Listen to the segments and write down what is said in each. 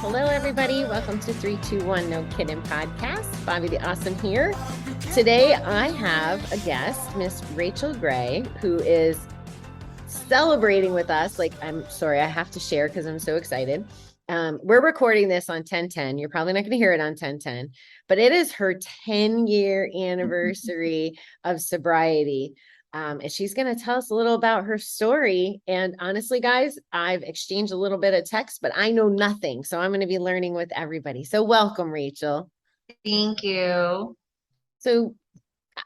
Hello, everybody. Welcome to 321 No Kiddin podcast. Bobby the Awesome here. Today, I have a guest, Miss Rachel Gray, who is celebrating with us. Like, I'm sorry, I have to share because I'm so excited. We're recording this on 10/10. You're probably not going to hear it on 10/10, but it is her 10-year anniversary of sobriety. And she's going to tell us a little about her story. And honestly, guys, I've exchanged a little bit of text, but I know nothing. So I'm going to be learning with everybody. So welcome, Rachel. Thank you. So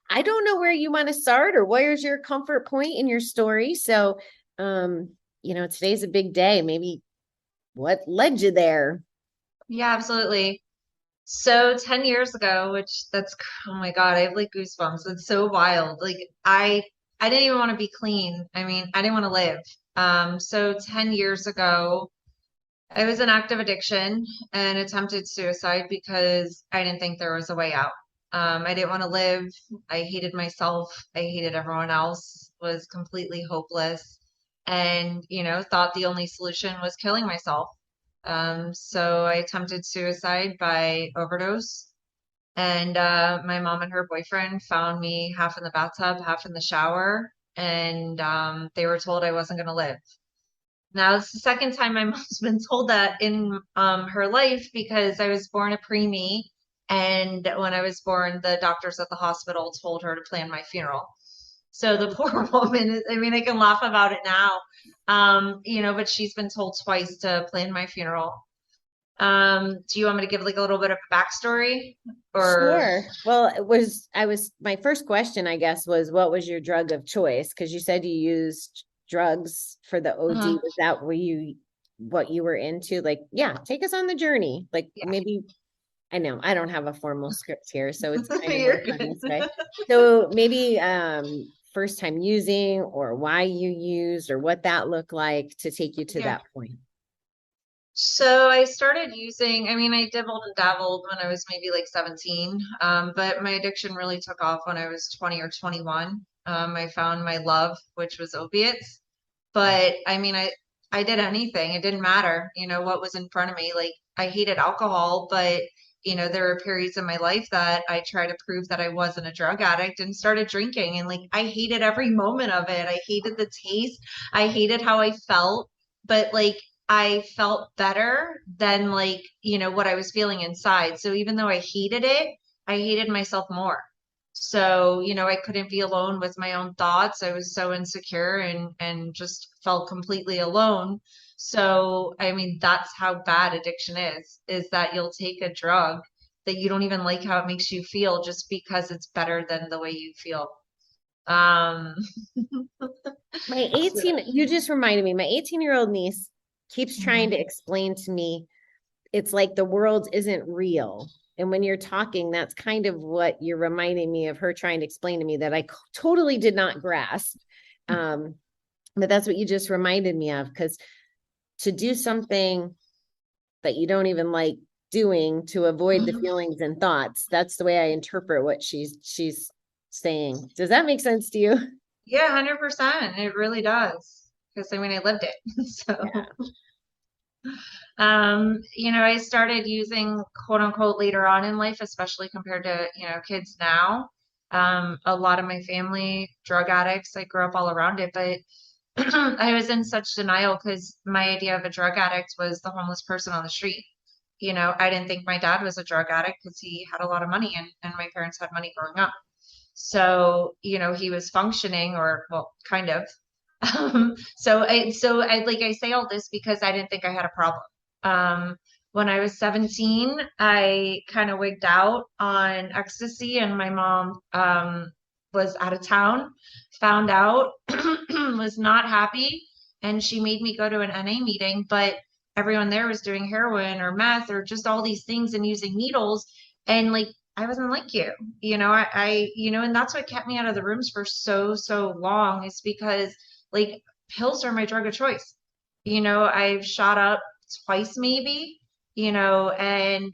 I don't know where you want to start or where's your comfort point in your story. So, today's a big day. Maybe what led you there? Yeah, absolutely. So 10 years ago, oh my God, I have like goosebumps. It's so wild. I didn't even want to be clean. I mean, I didn't want to live. So 10 years ago, I was in active addiction and attempted suicide because I didn't think there was a way out. I didn't want to live. I hated myself. I hated everyone else, was completely hopeless, and, thought the only solution was killing myself. So I attempted suicide by overdose. And my mom and her boyfriend found me half in the bathtub, half in the shower, and they were told I wasn't going to live. Now, it's the second time my mom's been told that in her life because I was born a preemie. And when I was born, the doctors at the hospital told her to plan my funeral. So the poor woman, I mean, I can laugh about it now, but she's been told twice to plan my funeral. Do you want me to give like a little bit of a backstory or? Sure. Well, my first question, I guess, was what was your drug of choice? Because you said you used drugs for the OD. uh Was that what you were into? Like, yeah, take us on the journey. Like Yeah, maybe I know I don't have a formal script here, so it's kind of you're more fun good. this way. So maybe first time using or why you used or what that looked like to take you to Yeah. that point. So I started using, I mean, I dibbled and dabbled when I was maybe like 17, but my addiction really took off when I was 20 or 21. I found my love, which was opiates. But I mean, I did anything. It didn't matter, what was in front of me. Like I hated alcohol, but there were periods in my life that I tried to prove that I wasn't a drug addict and started drinking. And like I hated every moment of it. I hated the taste. I hated how I felt. But like I felt better than like, what I was feeling inside. So even though I hated it, I hated myself more. So, I couldn't be alone with my own thoughts. I was so insecure and just felt completely alone. So, I mean, that's how bad addiction is that you'll take a drug that you don't even like how it makes you feel just because it's better than the way you feel. Um, My so, 18, you just reminded me, my 18-year-old niece keeps trying mhm. to explain to me it's like the world isn't real. And when you're talking, that's kind of what you're reminding me of her trying to explain to me that I totally did not grasp. Um, but that's what you just reminded me of, because to do something that you don't even like doing to avoid the Mhm. feelings and thoughts, that's the way I interpret what she's saying. Does that make sense to you? Yeah, 100%. It really does. Because I mean, I lived it. Yeah. So. I started using quote unquote later on in life, especially compared to, kids now. A lot of my family, drug addicts, I grew up all around it, but I was in such denial because my idea of a drug addict was the homeless person on the street. I didn't think my dad was a drug addict because he had a lot of money and my parents had money growing up. So, he was functioning or, well, kind of. Like I say all this because I didn't think I had a problem. When I was 17, I kind of wigged out on ecstasy, and my mom was out of town, found out, was not happy, and she made me go to an NA meeting, but everyone there was doing heroin or meth or just all these things and using needles. And like, I wasn't like you, and that's what kept me out of the rooms for so, so long is because like pills are my drug of choice. I've shot up twice maybe, and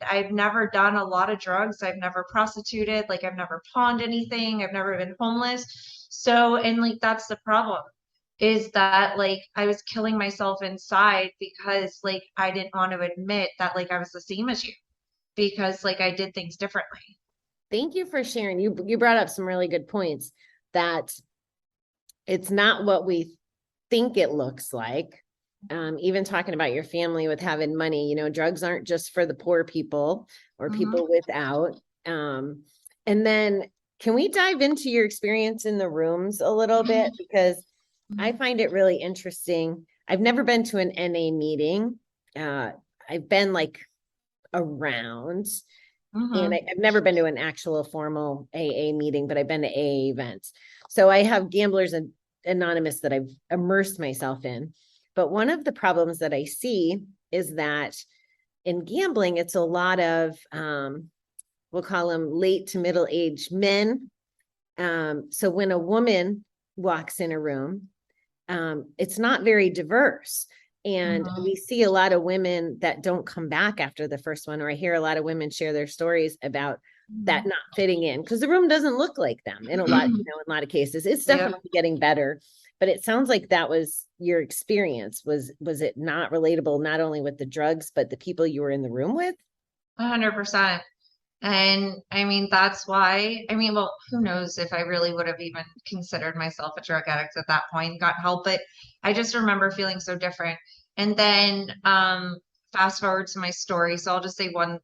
I've never done a lot of drugs. I've never prostituted, like I've never pawned anything. I've never been homeless. So, and like that's the problem. is that like I was killing myself inside because like I didn't want to admit that like I was the same as you because like I did things differently. Thank you for sharing. You brought up some really good points that it's not what we think it looks like. Even talking about your family with having money, drugs aren't just for the poor people or Hmm. people without. And then can we dive into your experience in the rooms a little bit? Because I find it really interesting. I've never been to an NA meeting. I've been like around, and Hmm. I've never been to an actual formal AA meeting, but I've been to AA events. So I have Gamblers Anonymous that I've immersed myself in. But one of the problems that I see is that in gambling, it's a lot of, we'll call them late to middle age men. So when a woman walks in a room, it's not very diverse. And Hmm. we see a lot of women that don't come back after the first one, or I hear a lot of women share their stories about that not fitting in because the room doesn't look like them in a lot, Hmm. in a lot of cases. It's Yep. definitely getting better, but it sounds like that was your experience. Was it not relatable, not only with the drugs, but the people you were in the room with? 100%. And I mean, that's why, I mean, well, who knows if I really would have even considered myself a drug addict at that point, got help, but I just remember feeling so different. And then fast forward to my story. So I'll just say one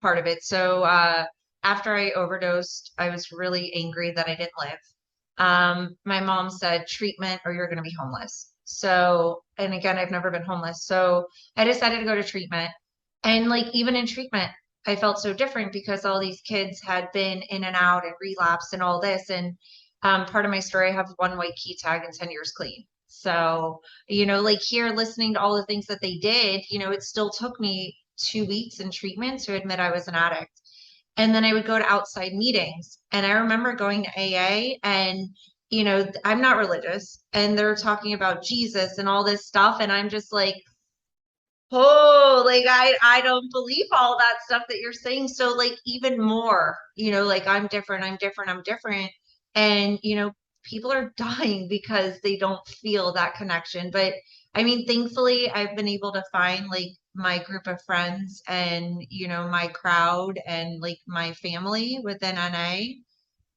part of it. So after I overdosed, I was really angry that I didn't live. My mom said treatment or you're going to be homeless. So, and again, I've never been homeless. So I decided to go to treatment. And like even in treatment, I felt so different because all these kids had been in and out and relapsed and all this. And part of my story, I have one white key tag and 10 years clean. So, like here listening to all the things that they did, it still took me 2 weeks in treatment to admit I was an addict. And then I would go to outside meetings. And I remember going to AA and, I'm not religious and they're talking about Jesus and all this stuff. And I'm just like, oh, like I don't believe all that stuff that you're saying. So like even more, like I'm different, I'm different, I'm different. And people are dying because they don't feel that connection. But I mean, thankfully I've been able to find like my group of friends and my crowd and like my family within NA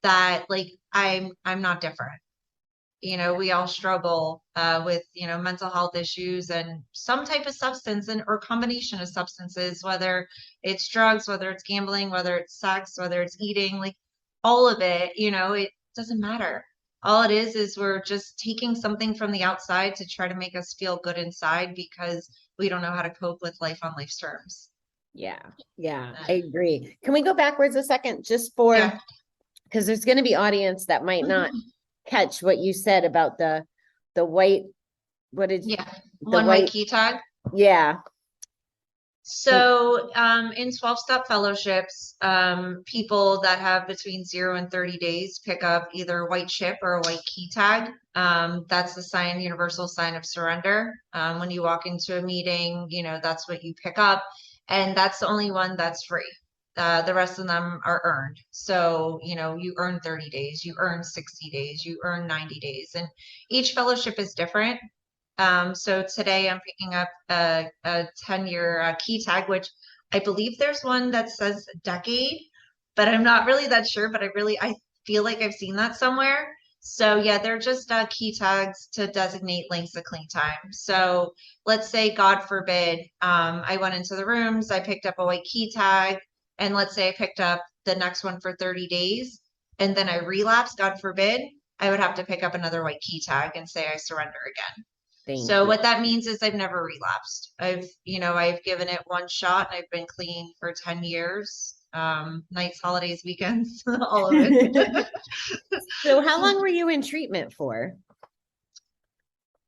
that like I'm not different. We all struggle with, mental health issues and some type of substance and or combination of substances, whether it's drugs, whether it's gambling, whether it's sex, whether it's eating, like all of it, it doesn't matter. All it is we're just taking something from the outside to try to make us feel good inside because we don't know how to cope with life on life's terms. Yeah, yeah, I agree. Can we go backwards a second just for, Yeah. because there's going to be audience that might not catch what you said about the white, what did Yeah. the One white white, key tag. yeah. So, in 12-step fellowships, people that have between 0 and 30 days pick up either a white chip or a white key tag. That's the sign, universal sign of surrender. When you walk into a meeting, that's what you pick up, and that's the only one that's free. The rest of them are earned. So, you earn 30 days, you earn 60 days, you earn 90 days, and each fellowship is different. So today I'm picking up a 10-year key tag, which I believe there's one that says decade, but I'm not really that sure, but I feel like I've seen that somewhere. So yeah, they're just key tags to designate lengths of clean time. So let's say, God forbid, I went into the rooms, I picked up a white key tag, and let's say I picked up the next one for 30 days, and then I relapsed, God forbid, I would have to pick up another white key tag and say I surrender again. Thank So you. what that means is I've never relapsed. I've given it one shot and I've been clean for 10 years. Nights, holidays, weekends, all of it. So how long were you in treatment for?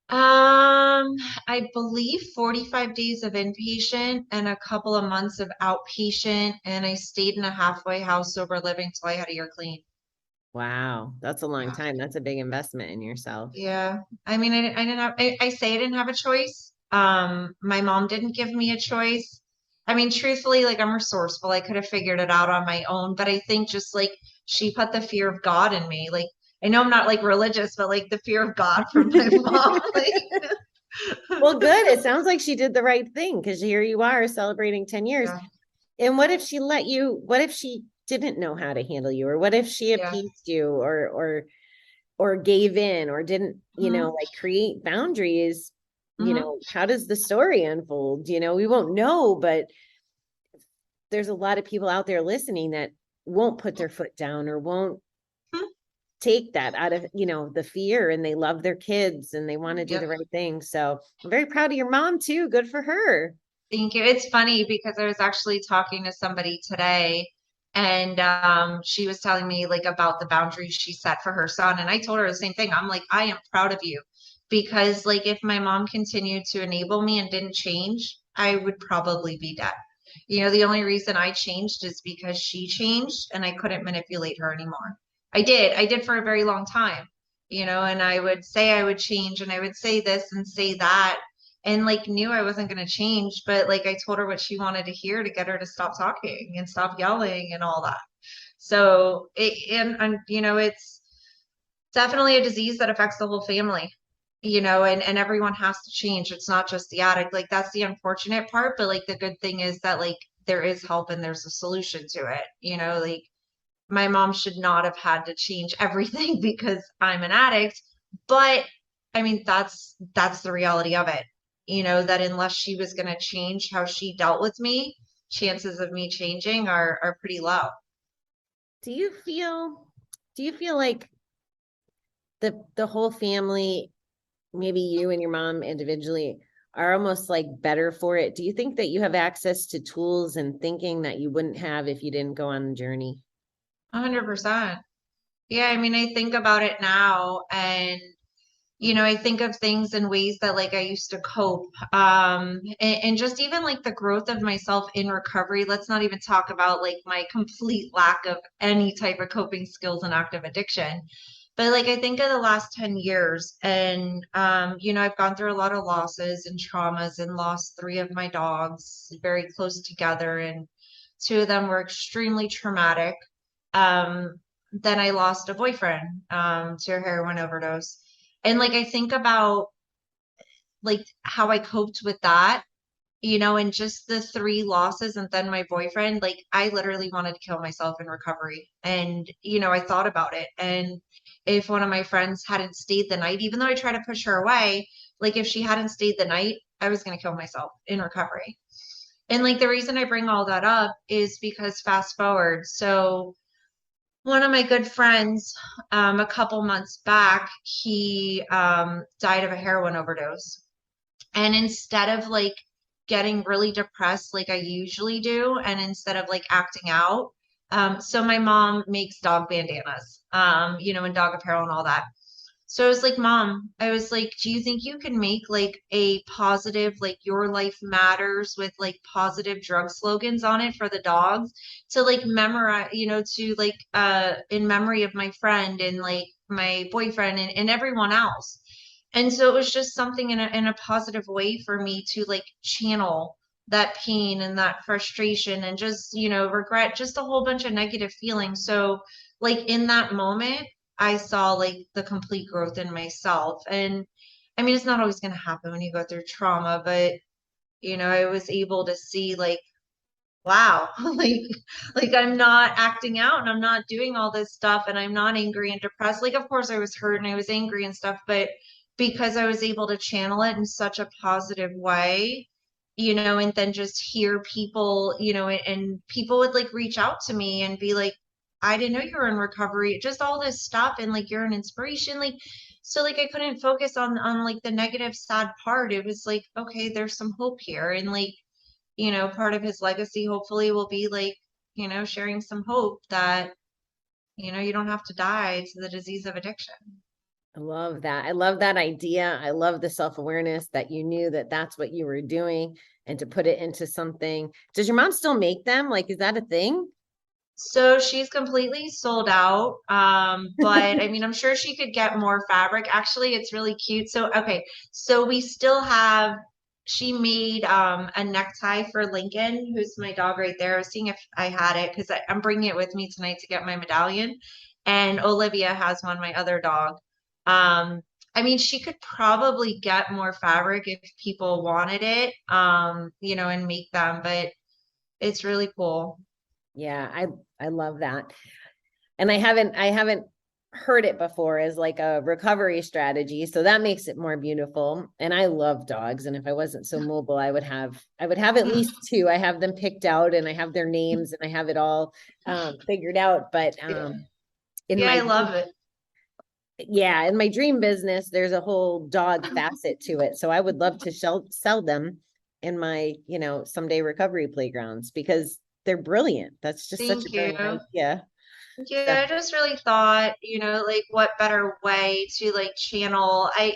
I believe 45 days of inpatient and a couple of months of outpatient, and I stayed in a halfway house sober living till I had a year clean. Wow, that's a long Yeah. time. That's a big investment in yourself. Yeah. I mean, I didn't have, I say I didn't have a choice. My mom didn't give me a choice. I mean, truthfully, like I'm resourceful. I could have figured it out on my own, but I think just like she put the fear of God in me. Like I know I'm not like religious, but like the fear of God from my mom. Like, Well, good. It sounds like she did the right thing because here you are celebrating 10 years. yeah, And what if she let you, what if she didn't know how to handle you? Or what if she yeah. appeased you or gave in or didn't, Mhm, like create boundaries? mhm. How does the story unfold? We won't know, but there's a lot of people out there listening that won't put their foot down or won't take that out of, the fear, and they love their kids and they want to do Yep. the right thing. So I'm very proud of your mom too. Good for her. Thank you. It's funny because I was actually talking to somebody today and she was telling me like about the boundaries she set for her son. And I told her the same thing. I'm like, I am proud of you because like if my mom continued to enable me and didn't change, I would probably be dead. The only reason I changed is because she changed and I couldn't manipulate her anymore. I did for a very long time, and I would say I would change and I would say this and say that and like knew I wasn't going to change, but like I told her what she wanted to hear to get her to stop talking and stop yelling and all that. So and it's definitely a disease that affects the whole family, and everyone has to change. It's not just the addict. Like that's the unfortunate part, but like the good thing is that like there is help and there's a solution to it. Like my mom should not have had to change everything because I'm an addict, but I mean that's the reality of it. That unless she was going to change how she dealt with me, chances of me changing are pretty low. Do you feel like the whole family, maybe you and your mom individually, are almost like better for it? Do you think that you have access to tools and thinking that you wouldn't have if you didn't go on the journey? 100%. Yeah, I mean, I think about it now and I think of things in ways that like I used to cope. And just even like the growth of myself in recovery. Let's not even talk about like my complete lack of any type of coping skills in active addiction. But like I think of the last 10 years and I've gone through a lot of losses and traumas and lost three of my dogs very close together and two of them were extremely traumatic. Um, then I lost a boyfriend to a heroin overdose. And like I think about like how I coped with that, and just the three losses and then my boyfriend, like I literally wanted to kill myself in recovery. And, I thought about it. And if one of my friends hadn't stayed the night, even though I tried to push her away, like if she hadn't stayed the night, I was going to kill myself in recovery. And like the reason I bring all that up is because fast forward. So one of my good friends, a couple months back, he died of a heroin overdose. And instead of like getting really depressed like I usually do, and instead of like acting out, so my mom makes dog bandanas, and dog apparel and all that. So I was like, Mom, I was like, do you think you can make like a positive, like your life matters with like positive drug slogans on it for the dogs to like memorize, to like in memory of my friend and like my boyfriend and everyone else. And so it was just something in a positive way for me to like channel that pain and that frustration and just, regret, just a whole bunch of negative feelings. So like in that moment, I saw like the complete growth in myself. And I mean, it's not always going to happen when you go through trauma, but I was able to see like, wow, like I'm not acting out and I'm not doing all this stuff and I'm not angry and depressed. Like, of course I was hurt and I was angry and stuff, but because I was able to channel it in such a positive way, and then just hear people, and people would like reach out to me and be like, I didn't know you were in recovery, just all this stuff, and like you're an inspiration. Like, so like I couldn't focus on like the negative, sad part. It was like, okay, there's some hope here. And like, part of his legacy hopefully will be like, sharing some hope that, you don't have to die to the disease of addiction. I love that. I love that idea. I love the self-awareness that you knew that that's what you were doing and to put it into something. Does your mom still make them? Like, is that a thing? So she's completely sold out. But I mean, I'm sure she could get more fabric. Actually, it's really cute. So, okay. So we still have, she made a necktie for Lincoln, who's my dog right there. I was seeing if I had it because I'm bringing it with me tonight to get my medallion. and Olivia has one, my other dog. Um, I mean, she could probably get more fabric if people wanted it, and make them, but it's really cool. Yeah, I love that. And I haven't heard it before as like a recovery strategy. So that makes it more beautiful. And I love dogs. And if I wasn't so mobile, I would have at least two. I have them picked out and I have their names and I have it all figured out. But Yeah, in yeah, my I love it. yeah, in my dream business, there's a whole dog facet to it. So I would love to sell them in my, someday recovery playgrounds because they're brilliant. That's just such a Thank you. brilliant idea. So Yeah, I just really thought, like what better way to like channel. I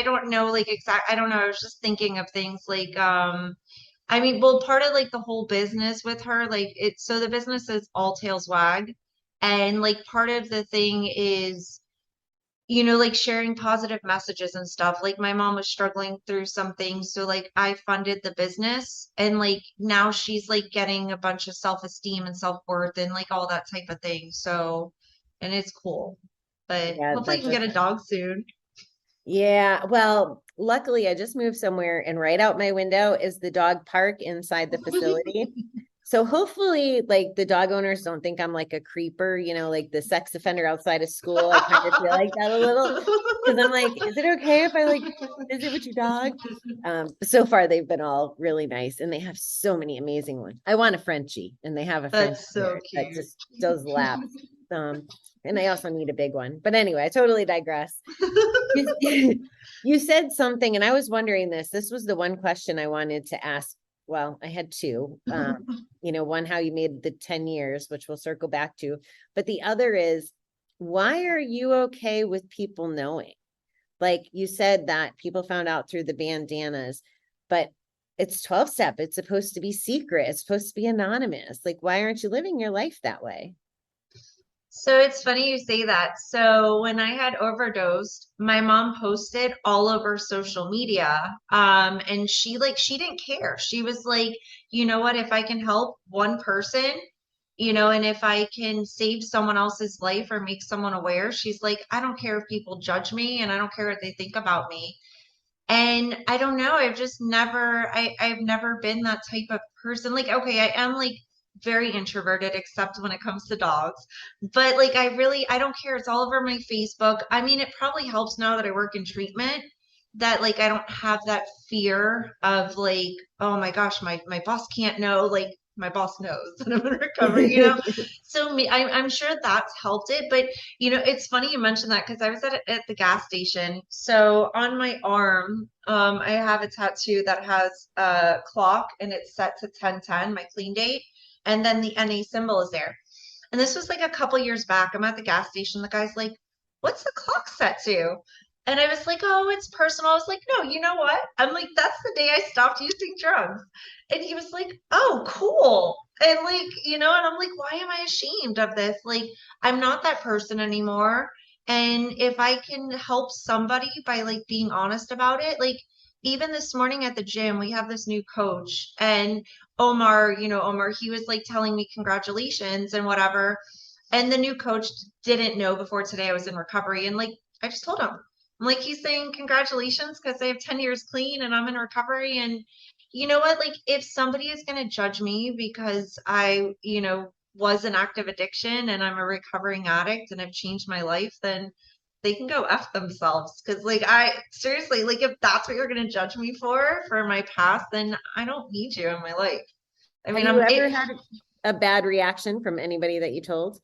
don't know like I don't know. I was just thinking of things like I mean, well, part of like the whole business with her, like so the business is All Tails Wag. And like part of the thing is like sharing positive messages and stuff. Like my mom was struggling through some things, so like I funded the business and like now she's like getting a bunch of self-esteem and self-worth and like all that type of thing. So, and it's cool. But yeah, hopefully you that's can get a dog soon. yeah. Well, luckily I just moved somewhere and right out my window is the dog park inside the facility. So hopefully, like the dog owners don't think I'm like a creeper, like the sex offender outside of school. I kind of feel like that a little because I'm like, is it okay if I like visit with your dog? So far they've been all really nice and they have so many amazing ones. I want a Frenchie and they have a Frenchie That's so there that cute. just does laps. And I also need a big one. But anyway, I totally digress. You, you said something, and I was wondering this. This was the one question I wanted to ask. Well, I had two. One, how you made the 10 years, which we'll circle back to. But the other is, why are you okay with people knowing? Like you said that people found out through the bandanas, but it's 12 step. It's supposed to be secret. It's supposed to be anonymous. Like, why aren't you living your life that way? So it's funny you say that. So when I had overdosed, my mom posted all over social media. And she didn't care. She was like, you know what, if I can help one person, and if I can save someone else's life or make someone aware, she's like, I don't care if people judge me and I don't care what they think about me. And I don't know, I've never been that type of person. Like, okay, I am like very introverted, except when it comes to dogs. But like, I don't care. It's all over my Facebook. I mean, it probably helps now that I work in treatment that like I don't have that fear of like, oh my gosh, my boss can't know. Like, my boss knows that I'm in recovery. So I'm sure that's helped it. But it's funny you mentioned that because I was at the gas station. So on my arm, I have a tattoo that has a clock and it's set to 10:10, my clean date, and then the NA symbol is there. And this was like a couple years back. I'm at the gas station. The guy's like, "What's the clock set to?" And I was like, "Oh, it's personal." I was like, "No, you know what?" I'm like, "That's the day I stopped using drugs." And he was like, "Oh, cool." And like, and I'm like, "Why am I ashamed of this? Like, I'm not that person anymore." And if I can help somebody by like being honest about it, like even this morning at the gym, we have this new coach and Omar, he was like telling me congratulations and whatever. And the new coach didn't know before today I was in recovery. And like, I just told him, I'm like, he's saying congratulations because I have 10 years clean and I'm in recovery. And you know what? Like, if somebody is going to judge me because was an active addiction and I'm a recovering addict and I've changed my life, then they can go F themselves. Cause like I seriously, like if that's what you're gonna judge me for my past, then I don't need you in my life. I Have mean, you ever had a bad reaction from anybody that you told?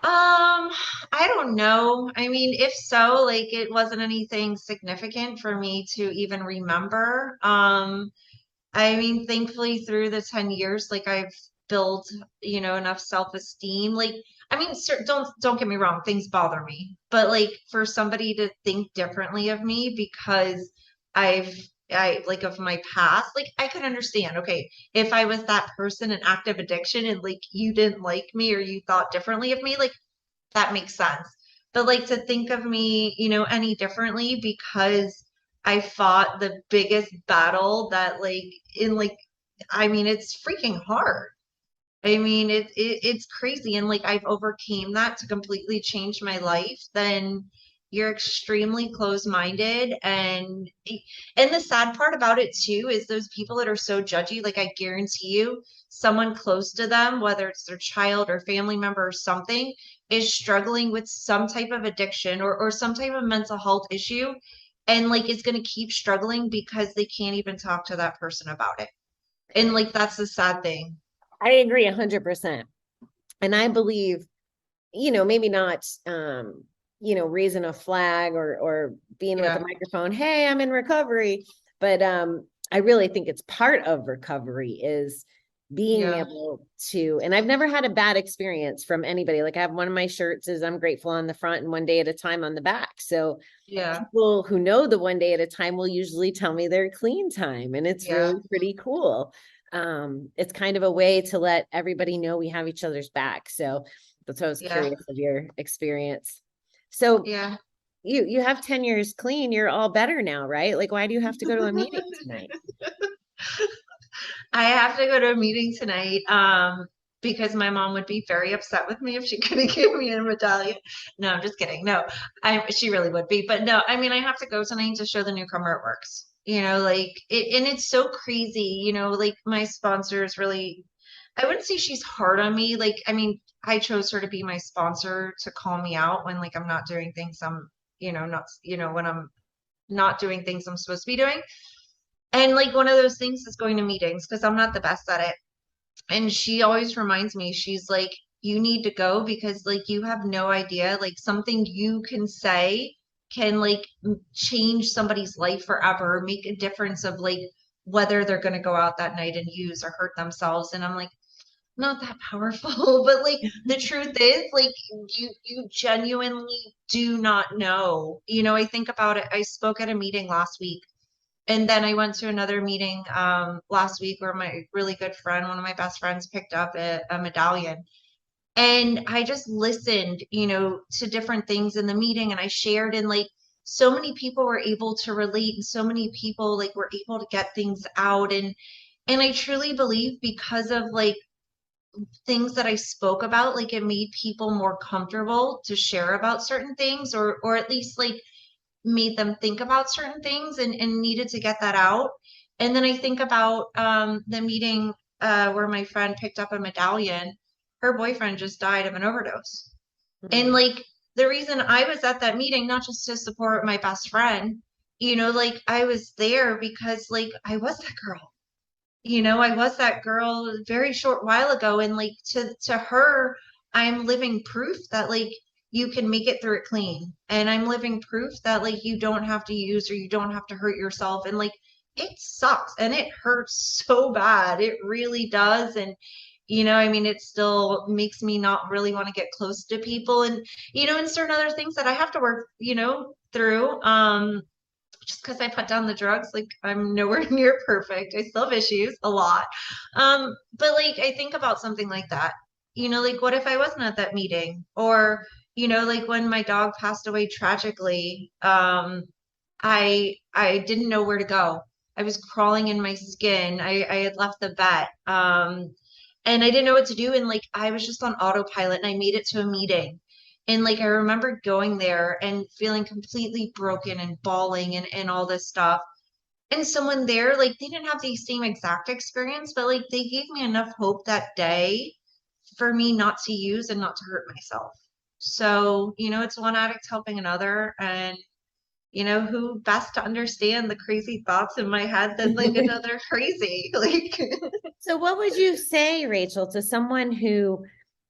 I don't know. I mean, if so, like it wasn't anything significant for me to even remember. I mean, thankfully through the 10 years, like I've built, enough self-esteem. Like, I mean, don't get me wrong, things bother me, but like for somebody to think differently of me because I've I like of my past, like I could understand, okay, if I was that person in active addiction and like you didn't like me or you thought differently of me, like that makes sense. But like to think of me, any differently because I fought the biggest battle that like in like I mean it's freaking hard. I mean, it's crazy. And like I've overcame that to completely change my life. Then you're extremely close-minded. And the sad part about it too is those people that are so judgy, like I guarantee you, someone close to them, whether it's their child or family member or something, is struggling with some type of addiction or some type of mental health issue. And like is gonna keep struggling because they can't even talk to that person about it. And like that's the sad thing. I agree 100%. And I believe, maybe not, raising a flag or being with a Yeah. microphone, hey, I'm in recovery. But I really think it's part of recovery is being Yeah. able to, and I've never had a bad experience from anybody. Like I have one of my shirts is I'm grateful on the front and one day at a time on the back. So Yeah. people who know the one day at a time will usually tell me their clean time, and it's Yeah. really pretty cool. It's kind of a way to let everybody know we have each other's back. So that's why I was Yeah. curious of your experience. So Yeah. you have 10 years clean, you're all better now, right? Like why do you have to go to a meeting tonight? I have to go to a meeting tonight, because my mom would be very upset with me if she couldn't give me a medallion. No, I'm just kidding. No, she really would be. But no, I mean, I have to go tonight to show the newcomer it works. Like it, and it's so crazy, like my sponsor is really, I wouldn't say she's hard on me. Like, I mean, I chose her to be my sponsor to call me out when like I'm not doing things not, when I'm not doing things I'm supposed to be doing. And like one of those things is going to meetings because I'm not the best at it. And she always reminds me, she's like, you need to go because like you have no idea, like something you can say can like change somebody's life forever, make a difference of like whether they're going to go out that night and use or hurt themselves. And I'm like, not that powerful, but like the truth is like you genuinely do not know. I think about it. I spoke at a meeting last week and then I went to another meeting last week where my really good friend, one of my best friends, picked up a medallion. And I just listened, to different things in the meeting and I shared and like so many people were able to relate and so many people like were able to get things out and I truly believe because of like things that I spoke about, like it made people more comfortable to share about certain things or at least like made them think about certain things and needed to get that out. And then I think about the meeting where my friend picked up a medallion. Her boyfriend just died of an overdose. And Mm. like the reason I was at that meeting, not just to support my best friend, like I was there because like I was that girl. I was that girl a very short while ago. And like to her, I'm living proof that like you can make it through it clean. And I'm living proof that like you don't have to use or you don't have to hurt yourself. And like it sucks and it hurts so bad. It really does. And I mean, it still makes me not really want to get close to people and certain other things that I have to work, through. Just because I put down the drugs, like I'm nowhere near perfect. I still have issues, a lot. But like I think about something like that. Like what if I wasn't at that meeting? Or, like when my dog passed away tragically, I didn't know where to go. I was crawling in my skin. I had left the vet. And I didn't know what to do. And like I was just on autopilot and I made it to a meeting. And like I remember going there and feeling completely broken and bawling and all this stuff. And someone there, like they didn't have the same exact experience, but like they gave me enough hope that day for me not to use and not to hurt myself. So, it's one addict helping another. And, who best to understand the crazy thoughts in my head than like another crazy? Like, So what would you say, Rachel, to someone who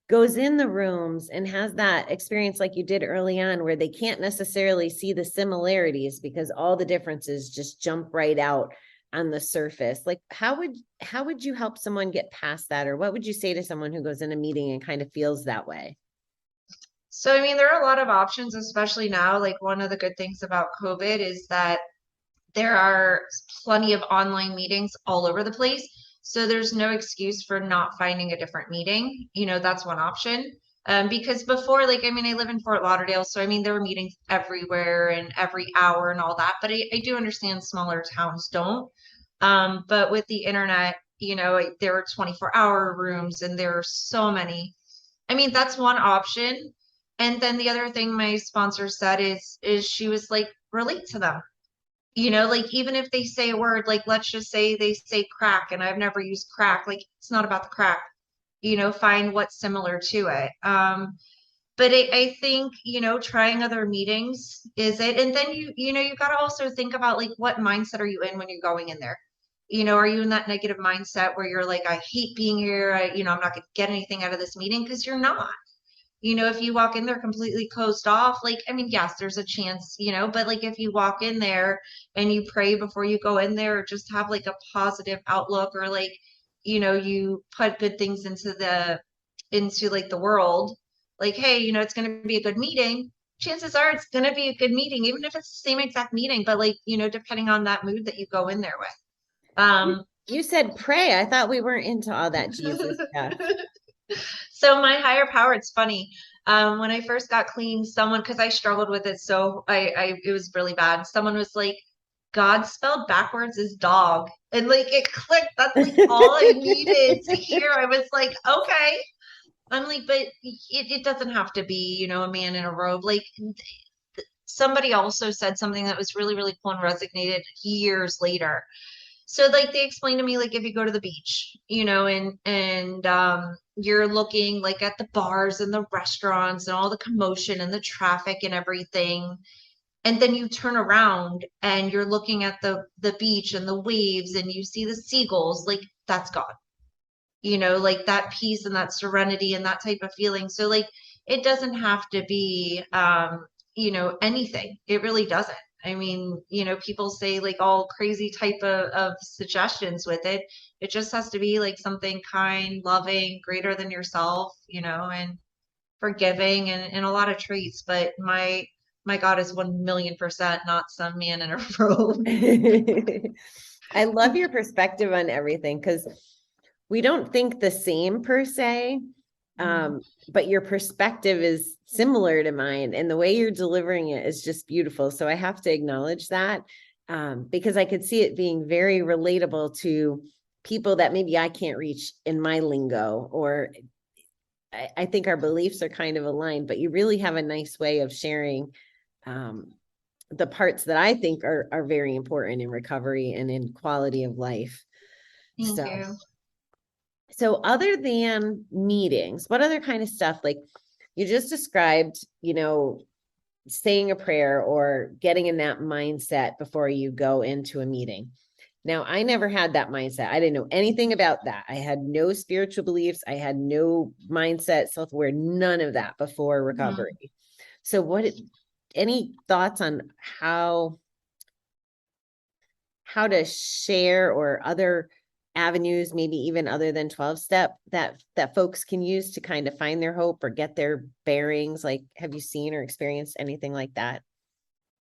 goes in the rooms and has that experience like you did early on where they can't necessarily see the similarities because all the differences just jump right out on the surface? Like how would you help someone get past that, or what would you say to someone who goes in a meeting and kind of feels that way? so, I mean, there are a lot of options, especially now. Like, one of the good things about COVID is that there are plenty of online meetings all over the place. So there's no excuse for not finding a different meeting. That's one option. Because before, like, I mean, I live in Fort Lauderdale, so I mean, there were meetings everywhere and every hour and all that. But I do understand smaller towns don't. But with the internet, there were 24-hour rooms and there are so many. I mean, that's one option. And then the other thing my sponsor said is she was like, relate to them. Like even if they say a word, like let's just say they say crack and I've never used crack, like it's not about the crack, find what's similar to it. But I think, trying other meetings is it. And then you got to also think about like what mindset are you in when you're going in there? Are you in that negative mindset where you're like, I hate being here. I'm not going to get anything out of this meeting because you're not. If you walk in there completely closed off, like, I mean, yes, there's a chance, but like if you walk in there and you pray before you go in there, or just have like a positive outlook, or like, you put good things into like the world, like, hey, it's going to be a good meeting. Chances are it's going to be a good meeting, even if it's the same exact meeting, but like, depending on that mood that you go in there with. You said pray. I thought we weren't into all that Jesus stuff. So my higher power, it's funny. When I first got clean, because I struggled with it, so it was really bad. Someone was like, God spelled backwards is dog. And like it clicked. That's like all I needed to hear. I was like, okay. I'm like, but it doesn't have to be, a man in a robe. Like somebody also said something that was really, really cool and resonated years later. So like they explained to me, like if you go to the beach, and you're looking like at the bars and the restaurants and all the commotion and the traffic and everything, and then you turn around and you're looking at the beach and the waves and you see the seagulls, like that's God. Like that peace and that serenity and that type of feeling. So like it doesn't have to be anything. It really doesn't. I mean, people say like all crazy type of suggestions with it. It just has to be like something kind, loving, greater than yourself, and forgiving and a lot of traits. But my God is 1,000,000% not some man in a robe. I love your perspective on everything because we don't think the same per se, but your perspective is similar to mine, and the way you're delivering it is just beautiful. So I have to acknowledge that, because I could see it being very relatable to people that maybe I can't reach in my lingo, or I think our beliefs are kind of aligned, but you really have a nice way of sharing the parts that I think are very important in recovery and in quality of life. Thank you. So other than meetings, what other kind of stuff, like you just described, saying a prayer or getting in that mindset before you go into a meeting. Now, I never had that mindset. I didn't know anything about that. I had no spiritual beliefs. I had no mindset, self-aware, none of that before recovery. So any thoughts on how to share, or other avenues, maybe even other than 12-step, that folks can use to kind of find their hope or get their bearings? Like, have you seen or experienced anything like that?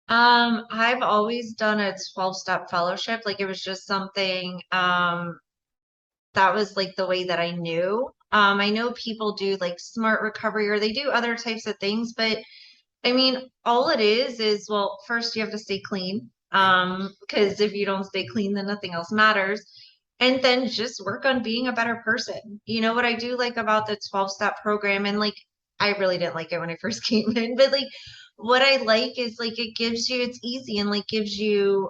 I've always done a 12-step fellowship. Like it was just something that was like the way that I knew. I know people do like smart recovery or they do other types of things, but I mean, all it is, well, first you have to stay clean. Because if you don't stay clean, then nothing else matters. And then just work on being a better person. What I do like about the 12-step program, and like I really didn't like it when I first came in, but like what I like is like it gives you, it's easy and like gives you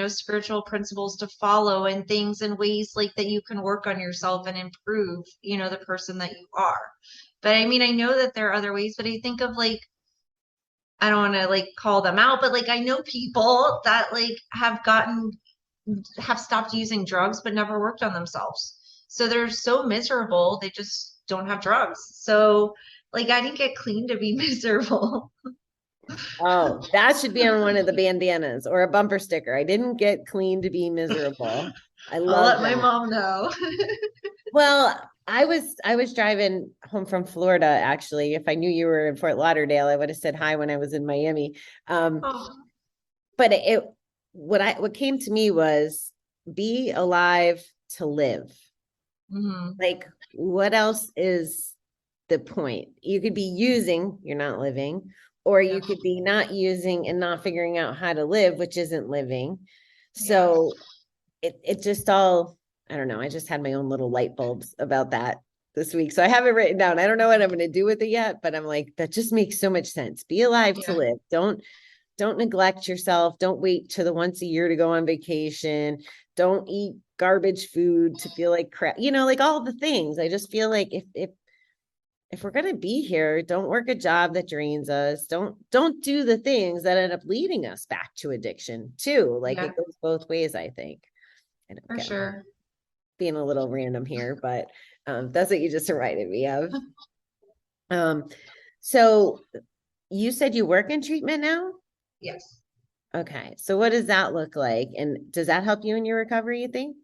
spiritual principles to follow and things and ways like that you can work on yourself and improve, the person that you are. But I mean, I know that there are other ways, but I think of like, I don't want to like call them out, but like I know people that like have stopped using drugs but never worked on themselves. So they're so miserable, they just don't have drugs. So like I didn't get clean to be miserable. Oh, that should be on one of the bandanas or a bumper sticker. I didn't get clean to be miserable. I I'll love let my that. mom know. Well, I was driving home from Florida, actually. If I knew you were in Fort Lauderdale, I would have said hi when I was in Miami. Oh. But what came to me was be alive to live. Mm-hmm. Like, what else is the point? You could be using, you're not living, or you could be not using and not figuring out how to live, which isn't living. So it just all I don't know. I just had my own little light bulbs about that this week. So I have it written down. I don't know what I'm going to do with it yet, but I'm like, that just makes so much sense. Be alive to Yeah, live. Don't neglect yourself. Don't wait to the once a year to go on vacation. Don't eat garbage food to feel like crap. Like all the things. I just feel like if we're going to be here, don't work a job that drains us. Don't do the things that end up leading us back to addiction too. Like yeah, it goes both ways, I think. I don't for get sure. being a little random here, but that's what you just reminded me of. Um, so you said you work in treatment now? Yes. Okay. So what does that look like? And does that help you in your recovery, you think?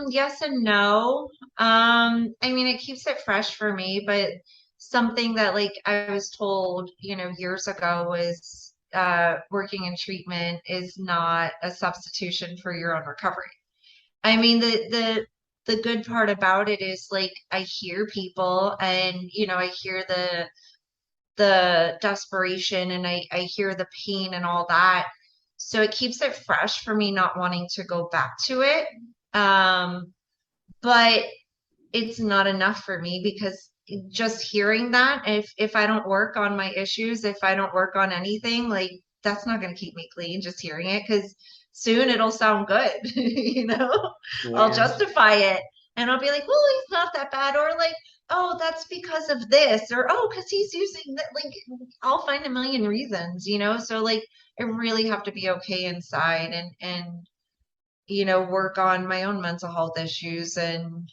Yes and no. I mean, it keeps it fresh for me, but something that like I was told, years ago was working in treatment is not a substitution for your own recovery. I mean, the good part about it is like I hear people and I hear the desperation and I hear the pain and all that. So it keeps it fresh for me not wanting to go back to it. But it's not enough for me because just hearing that, if I don't work on my issues, if I don't work on anything, like that's not going to keep me clean, just hearing it, because soon it'll sound good, I'll Yeah. justify it and I'll be like, well, he's not that bad, or like, oh, that's because of this, or oh, because he's using that, like I'll find a million reasons, so like I really have to be okay inside and work on my own mental health issues and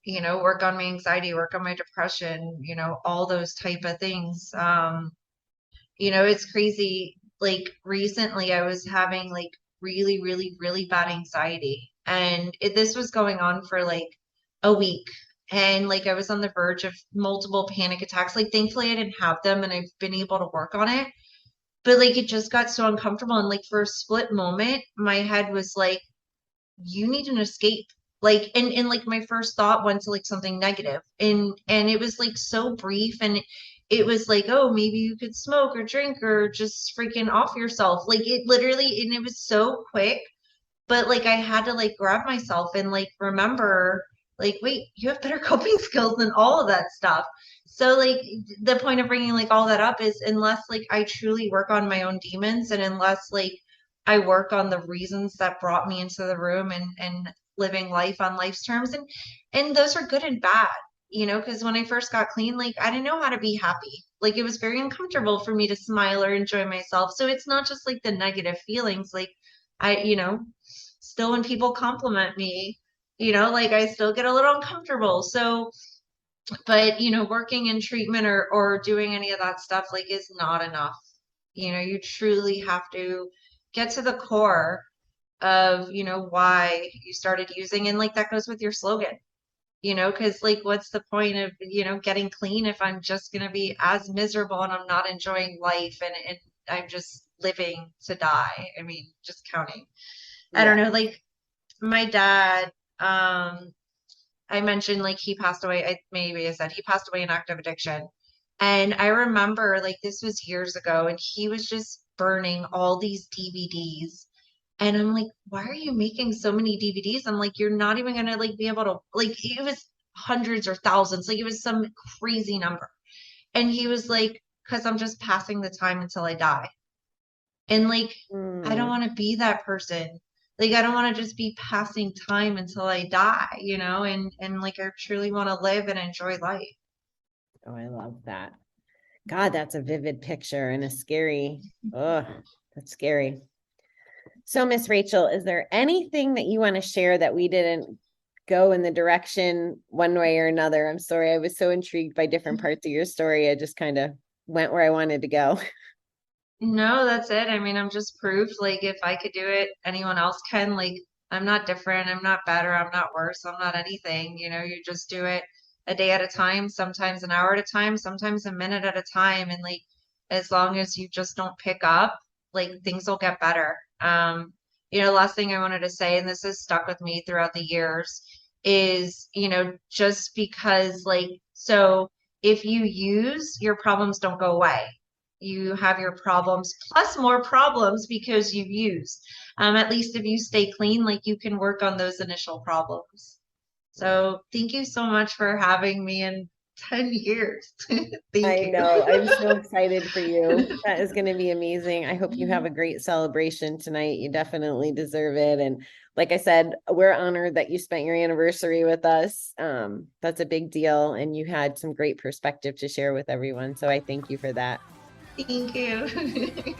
work on my anxiety, work on my depression, all those type of things. It's crazy. Like recently I was having like really, really, really bad anxiety. And this was going on for like a week. And like I was on the verge of multiple panic attacks. Like thankfully I didn't have them and I've been able to work on it. But like it just got so uncomfortable. And like for a split moment, my head was like, you need an escape. Like and like my first thought went to like something negative, and it was like so brief, and it was like, oh, maybe you could smoke or drink or just freaking off yourself, like it literally, and it was so quick, but like I had to like grab myself and like remember, like, wait, you have better coping skills than all of that stuff. So like the point of bringing like all that up is, unless like I truly work on my own demons, and unless like I work on the reasons that brought me into the room and living life on life's terms, and those are good and bad, because when I first got clean, like I didn't know how to be happy. Like it was very uncomfortable for me to smile or enjoy myself. So it's not just like the negative feelings, like still when people compliment me, like I still get a little uncomfortable. So, but working in treatment or doing any of that stuff like is not enough. You truly have to get to the core of, why you started using, and like that goes with your slogan. Because like what's the point of, getting clean if I'm just gonna be as miserable and I'm not enjoying life and I'm just living to die. I mean, just counting. I don't Yeah. know, like my dad, I mentioned like he passed away. Maybe I said he passed away in active addiction. And I remember like this was years ago, and he was just burning all these DVDs. And I'm like, why are you making so many DVDs? I'm like, you're not even gonna like be able to, like it was hundreds or thousands, like it was some crazy number. And he was like, because I'm just passing the time until I die. And like, I don't Mm. want to be that person. Like, I don't want to just be passing time until I die, and like I truly want to live and enjoy life. Oh, I love that. God, that's a vivid picture and a scary, oh, that's scary. So, Miss Rachel, is there anything that you want to share that we didn't go in the direction one way or another? I'm sorry, I was so intrigued by different parts of your story. I just kind of went where I wanted to go. No, that's it. I mean, I'm just proof. Like, if I could do it, anyone else can. Like, I'm not different. I'm not better. I'm not worse. I'm not anything. You just do it a day at a time, sometimes an hour at a time, sometimes a minute at a time. And like, as long as you just don't pick up, like things will get better. Last thing I wanted to say, and this has stuck with me throughout the years, is, just because like, so if you use, your problems don't go away. you have your problems plus more problems because you've used. At least if you stay clean, like you can work on those initial problems. So thank you so much for having me in 10 years. Thank I you. know. I'm so excited for you. That is going to be amazing. I hope you have a great celebration tonight. You definitely deserve it. And like I said, we're honored that you spent your anniversary with us. That's a big deal. And you had some great perspective to share with everyone. So I thank you for that. Thank you.